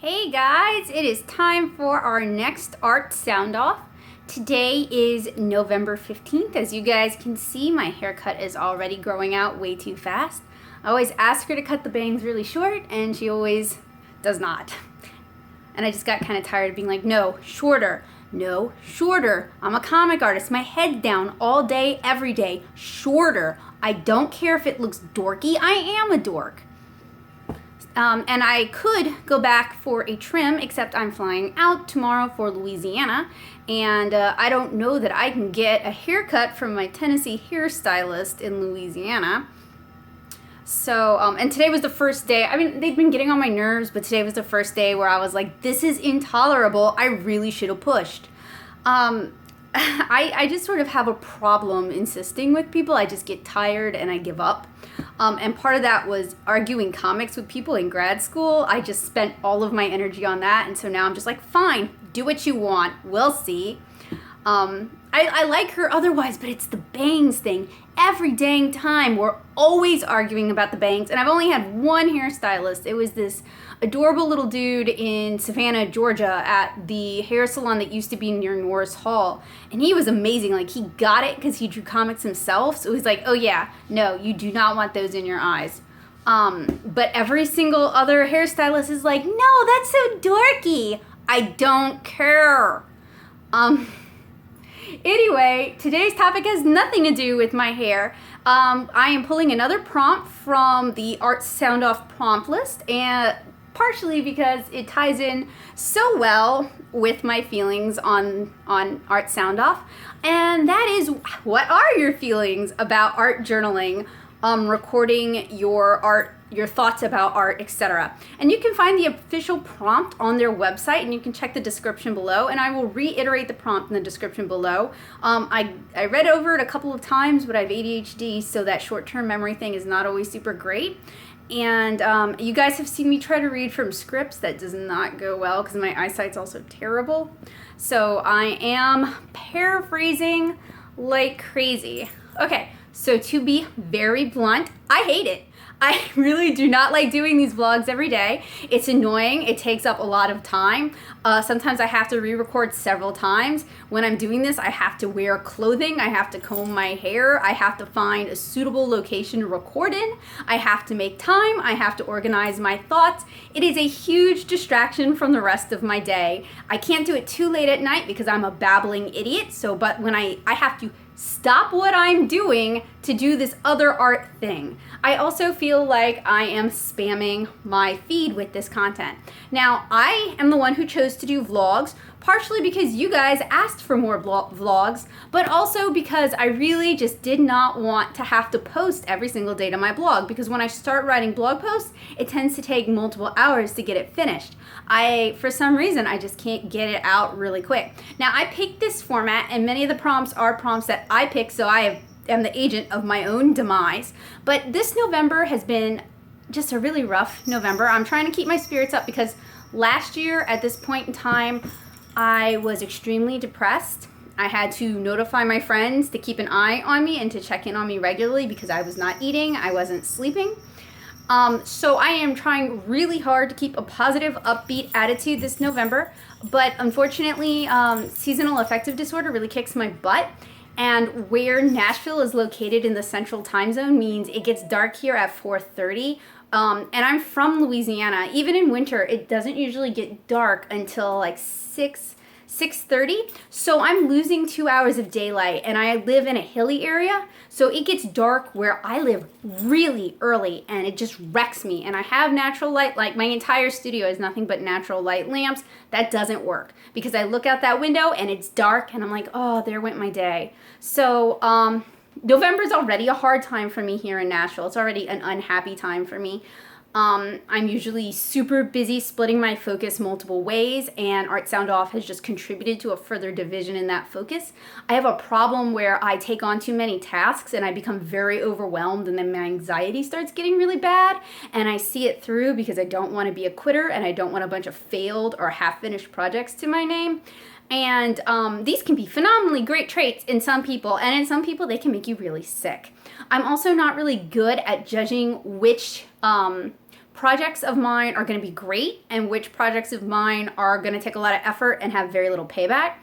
Hey guys, it is time for our next Art Sound Off. Today is November 15th. As you guys can see, my haircut is already growing out way too fast. I always ask her to cut the bangs really short, and she always does not. And I just got kind of tired of being like, no, shorter. No, shorter. I'm a comic artist. My head down all day, every day. Shorter. I don't care if it looks dorky. I am a dork. And I could go back for a trim, except I'm flying out tomorrow for Louisiana, and I don't know that I can get a haircut from my Tennessee hairstylist in Louisiana. So, and today was the first day. I mean, they've been getting on my nerves, but today was the first day where I was like, this is intolerable. I really should have pushed. I just sort of have a problem insisting with people. I just get tired and I give up. And part of that was arguing comics with people in grad school. I just spent all of my energy on that. And so now I'm just like, fine, do what you want. We'll see. I like her otherwise, but it's the bangs thing. Every dang time we're always arguing about the bangs. And I've only had one hairstylist. It was this adorable little dude in Savannah, Georgia at the hair salon that used to be near Norris Hall. And he was amazing. Like, he got it because he drew comics himself. So he's like, oh yeah, no, you do not want those in your eyes. But every single other hairstylist is like, no, that's so dorky. I don't care. Anyway, today's topic has nothing to do with my hair. I am pulling another prompt from the Art SoundOff prompt list, and partially because it ties in so well with my feelings on Art SoundOff, and that is, what are your feelings about art journaling, recording your art, your thoughts about art, etc. And you can find the official prompt on their website, and you can check the description below, and I will reiterate the prompt in the description below. I read over it a couple of times, but I have ADHD, so that short-term memory thing is not always super great. And you guys have seen me try to read from scripts. That does not go well because my eyesight's also terrible. So I am paraphrasing like crazy. Okay, so to be very blunt, I hate it. I really do not like doing these vlogs every day. It's annoying. It takes up a lot of time. Sometimes I have to re-record several times. When I'm doing this, I have to wear clothing. I have to comb my hair. I have to find a suitable location to record in. I have to make time. I have to organize my thoughts. It is a huge distraction from the rest of my day. I can't do it too late at night because I'm a babbling idiot. But when I have to stop what I'm doing to do this other art thing. I also feel like I am spamming my feed with this content. Now, I am the one who chose to do vlogs, partially because you guys asked for more vlogs, but also because I really just did not want to have to post every single day to my blog, because when I start writing blog posts, it tends to take multiple hours to get it finished. For some reason, I just can't get it out really quick. Now, I picked this format, and many of the prompts are prompts that I picked, so I am the agent of my own demise. But this November has been just a really rough November. I'm trying to keep my spirits up because last year at this point in time, I was extremely depressed. I had to notify my friends to keep an eye on me and to check in on me regularly because I was not eating, I wasn't sleeping. So I am trying really hard to keep a positive, upbeat attitude this November, but unfortunately, seasonal affective disorder really kicks my butt. And where Nashville is located in the central time zone means it gets dark here at 4:30. And I'm from Louisiana. Even in winter, it doesn't usually get dark until like 6:30. So I'm losing 2 hours of daylight, and I live in a hilly area. So it gets dark where I live really early, and it just wrecks me. And I have natural light, like my entire studio is nothing but natural light lamps. That doesn't work because I look out that window and it's dark and I'm like, oh, there went my day. So November's already a hard time for me here in Nashville. It's already an unhappy time for me. I'm usually super busy splitting my focus multiple ways, and Art SoundOff has just contributed to a further division in that focus. I have a problem where I take on too many tasks and I become very overwhelmed, and then my anxiety starts getting really bad, and I see it through because I don't want to be a quitter and I don't want a bunch of failed or half-finished projects to my name. And these can be phenomenally great traits in some people, and in some people they can make you really sick. I'm also not really good at judging which projects of mine are going to be great and which projects of mine are going to take a lot of effort and have very little payback.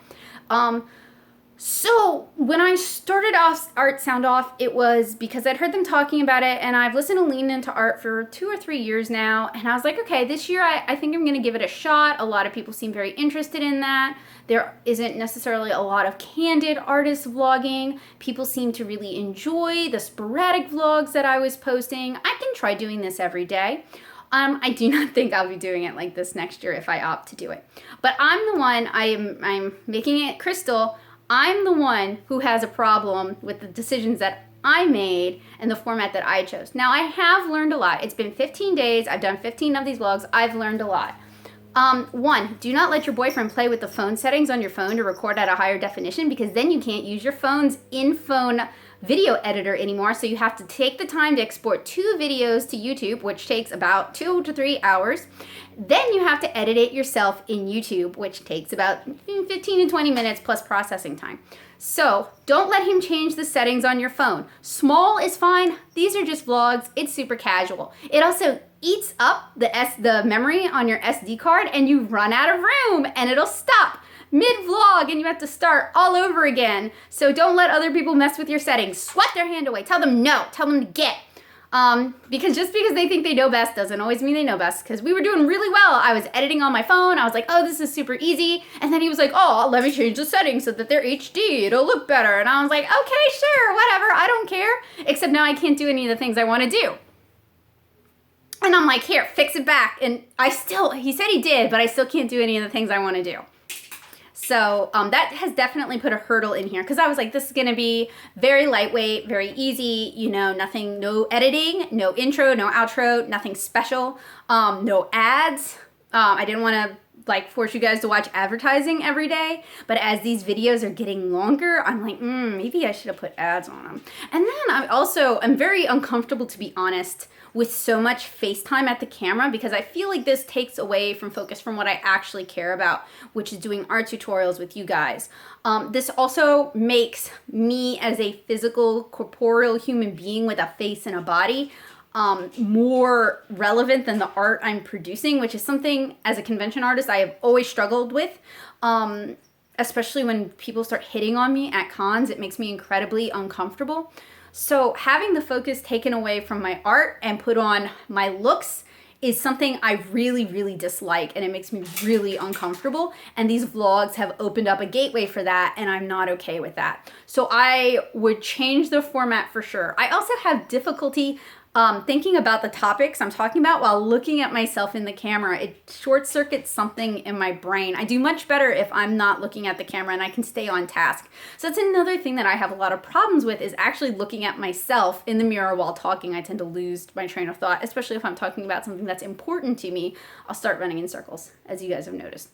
So when I started off Art Sound Off, it was because I'd heard them talking about it, and I've listened to Lean Into Art for 2 or 3 years now, and I was like, okay, this year I think I'm going to give it a shot. A lot of people seem very interested in that. There isn't necessarily a lot of candid artist vlogging. People seem to really enjoy the sporadic vlogs that I was posting. I can try doing this every day. I do not think I'll be doing it like this next year if I opt to do it. But I'm the one, I'm making it crystal. I'm the one who has a problem with the decisions that I made and the format that I chose. Now, I have learned a lot. It's been 15 days. I've done 15 of these vlogs. I've learned a lot. 1, do not let your boyfriend play with the phone settings on your phone to record at a higher definition, because then you can't use your phone's in-phone video editor anymore. So you have to take the time to export 2 videos to YouTube, which takes about 2 to 3 hours. Then you have to edit it yourself in YouTube, which takes about 15 to 20 minutes plus processing time. So don't let him change the settings on your phone. Small is fine. These are just vlogs. It's super casual. It also eats up the memory on your SD card, and you run out of room and it'll stop mid-vlog and you have to start all over again. So don't let other people mess with your settings. Swipe their hand away. Tell them no. Tell them to get. Because just because they think they know best doesn't always mean they know best, because we were doing really well. I was editing on my phone. I was like, oh, this is super easy. And then he was like, oh, let me change the settings so that they're HD. It'll look better. And I was like, okay, sure, whatever. I don't care. Except now I can't do any of the things I want to do. And I'm like, here, fix it back. And he said he did, but I still can't do any of the things I want to do. So that has definitely put a hurdle in here, because I was like, this is going to be very lightweight, very easy, nothing, no editing, no intro, no outro, nothing special, no ads. I didn't want to force you guys to watch advertising every day, but as these videos are getting longer, I'm like, maybe I should have put ads on them. And then I'm very uncomfortable, to be honest, with so much FaceTime at the camera, because I feel like this takes away from focus from what I actually care about, which is doing art tutorials with you guys. This also makes me, as a physical, corporeal human being with a face and a body, more relevant than the art I'm producing, which is something as a convention artist I have always struggled with. Especially when people start hitting on me at cons, it makes me incredibly uncomfortable. So having the focus taken away from my art and put on my looks is something I really, really dislike, and it makes me really uncomfortable. And these vlogs have opened up a gateway for that, and I'm not okay with that. So I would change the format for sure. I also have difficulty thinking about the topics I'm talking about while looking at myself in the camera. It short circuits something in my brain. I do much better if I'm not looking at the camera and I can stay on task. So that's another thing that I have a lot of problems with, is actually looking at myself in the mirror while talking. I tend to lose my train of thought, especially if I'm talking about something that's important to me. I'll start running in circles, as you guys have noticed.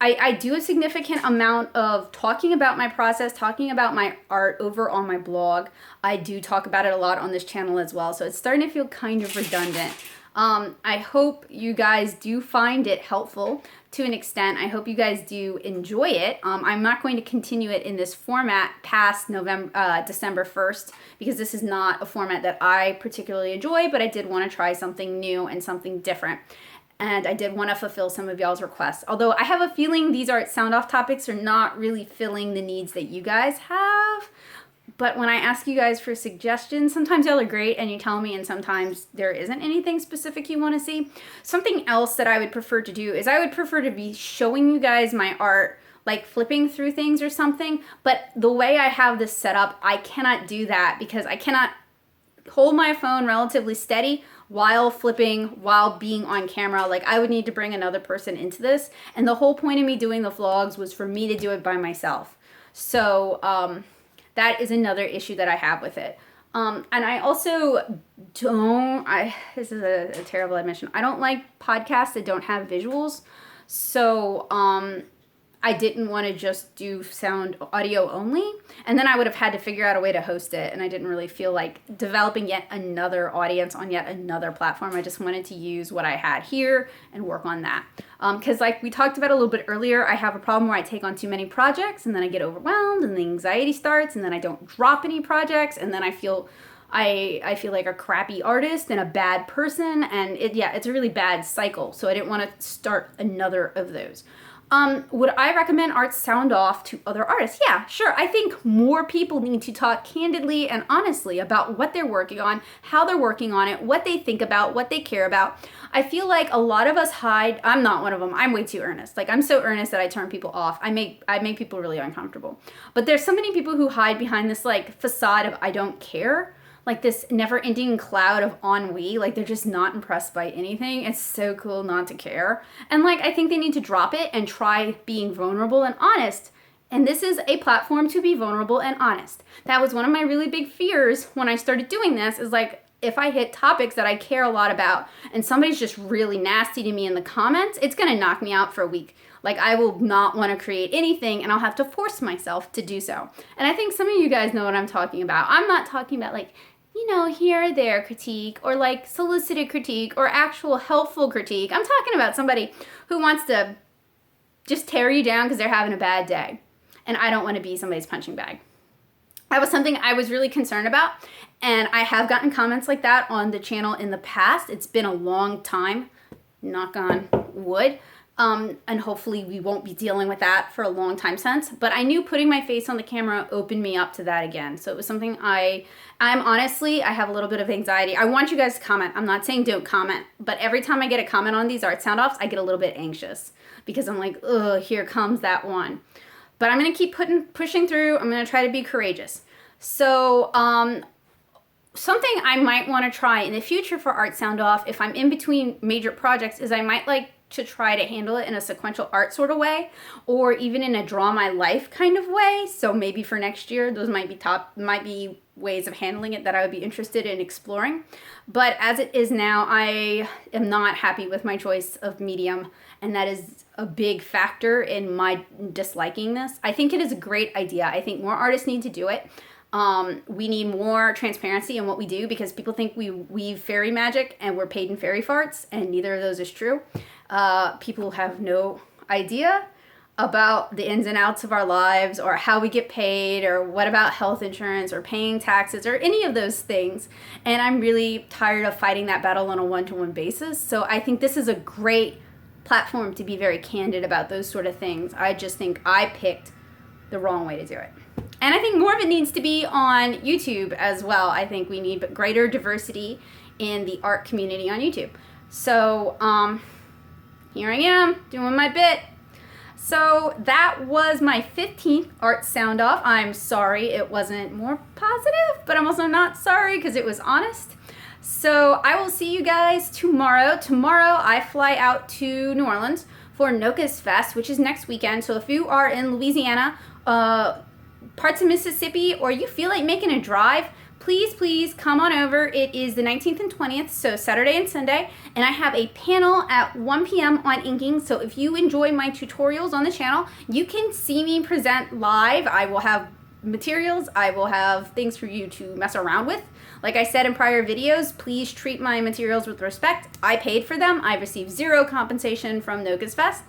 I do a significant amount of talking about my process, talking about my art over on my blog. I do talk about it a lot on this channel as well, so it's starting to feel kind of redundant. I hope you guys do find it helpful to an extent. I hope you guys do enjoy it. I'm not going to continue it in this format past December 1st, because this is not a format that I particularly enjoy, but I did want to try something new and something different. And I did want to fulfill some of y'all's requests. Although I have a feeling these Art Sound Off topics are not really filling the needs that you guys have. But when I ask you guys for suggestions, sometimes y'all are great and you tell me, and sometimes there isn't anything specific you want to see. Something else that I would prefer to do is I would prefer to be showing you guys my art, like flipping through things or something. But the way I have this set up, I cannot do that, because I cannot hold my phone relatively steady while flipping, while being on camera. Like, I would need to bring another person into this, and the whole point of me doing the vlogs was for me to do it by myself. So that is another issue that I have with it. And I also this is a terrible admission, I don't like podcasts that don't have visuals. So I didn't want to just do audio only, and then I would have had to figure out a way to host it, and I didn't really feel like developing yet another audience on yet another platform. I just wanted to use what I had here and work on that. Because like we talked about a little bit earlier, I have a problem where I take on too many projects, and then I get overwhelmed, and the anxiety starts, and then I don't drop any projects, and then I feel like a crappy artist and a bad person, and it's a really bad cycle, so I didn't want to start another of those. Would I recommend Art SoundOff to other artists? Yeah, sure. I think more people need to talk candidly and honestly about what they're working on, how they're working on it, what they think about, what they care about. I feel like a lot of us hide. I'm not one of them. I'm way too earnest. Like, I'm so earnest that I turn people off. I make people really uncomfortable. But there's so many people who hide behind this like facade of I don't care. Like this never-ending cloud of ennui, like they're just not impressed by anything. It's so cool not to care. And like, I think they need to drop it and try being vulnerable and honest. And this is a platform to be vulnerable and honest. That was one of my really big fears when I started doing this, is like, if I hit topics that I care a lot about and somebody's just really nasty to me in the comments, it's gonna knock me out for a week. Like, I will not want to create anything, and I'll have to force myself to do so. And I think some of you guys know what I'm talking about. I'm not talking about like, here or there critique, or like solicited critique, or actual helpful critique. I'm talking about somebody who wants to just tear you down because they're having a bad day. And I don't want to be somebody's punching bag. That was something I was really concerned about. And I have gotten comments like that on the channel in the past. It's been a long time, knock on wood. And hopefully we won't be dealing with that for a long time since. But I knew putting my face on the camera opened me up to that again. So it was something I have a little bit of anxiety. I want you guys to comment. I'm not saying don't comment. But every time I get a comment on these Art SoundOffs, I get a little bit anxious. Because I'm like, ugh, here comes that one. But I'm going to keep pushing through. I'm going to try to be courageous. So, something I might want to try in the future for Art SoundOff, if I'm in between major projects, is I might like to try to handle it in a sequential art sort of way, or even in a draw my life kind of way. So maybe for next year, those might be ways of handling it that I would be interested in exploring. But as it is now, I am not happy with my choice of medium, and that is a big factor in my disliking this. I think it is a great idea. I think more artists need to do it. We need more transparency in what we do, because people think we weave fairy magic and we're paid in fairy farts, and neither of those is true. People have no idea about the ins and outs of our lives, or how we get paid, or what about health insurance, or paying taxes, or any of those things. And I'm really tired of fighting that battle on a one-to-one basis. So I think this is a great platform to be very candid about those sort of things. I just think I picked the wrong way to do it. And I think more of it needs to be on YouTube as well. I think we need greater diversity in the art community on YouTube. So, here I am doing my bit. So that was my 15th Art SoundOff. I'm sorry it wasn't more positive, but I'm also not sorry because it was honest. So I will see you guys tomorrow. Tomorrow I fly out to New Orleans for Nokas Fest, which is next weekend. So if you are in Louisiana, parts of Mississippi, or you feel like making a drive, please come on over. It is the 19th and 20th, so Saturday and Sunday, and I have a panel at 1 p.m. on inking. So if you enjoy my tutorials on the channel, you can see me present live. I will have materials, I will have things for you to mess around with. Like I said in prior videos, please treat my materials with respect. I paid for them. I received zero compensation from Nokas Fest.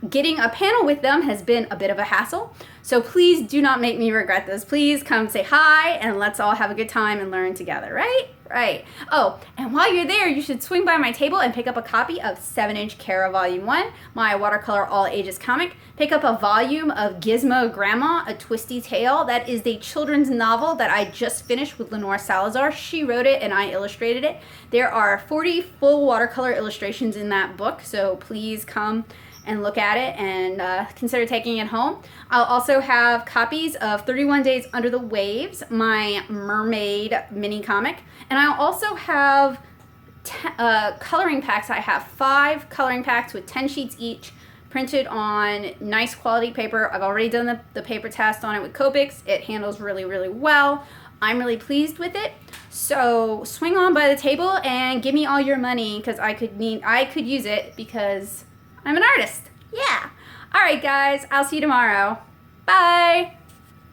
Getting a panel with them has been a bit of a hassle, so please do not make me regret this. Please come say hi, and let's all have a good time and learn together, right? Right. Oh, and while you're there, you should swing by my table and pick up a copy of 7-Inch Kara Volume 1, my watercolor all ages comic. Pick up a volume of Gizmo Grandma, A Twisty Tale. That is the children's novel that I just finished with Lenore Salazar. She wrote it and I illustrated it. There are 40 full watercolor illustrations in that book, so please come and look at it and consider taking it home. I'll also have copies of 31 Days Under the Waves, my mermaid mini comic, and I'll also have coloring packs. I have 5 coloring packs with 10 sheets each, printed on nice quality paper. I've already done the paper test on it with Copics. It handles really well. I'm really pleased with it. So swing on by the table and give me all your money, because I could use it, because I'm an artist. Yeah. All right, guys, I'll see you tomorrow. Bye.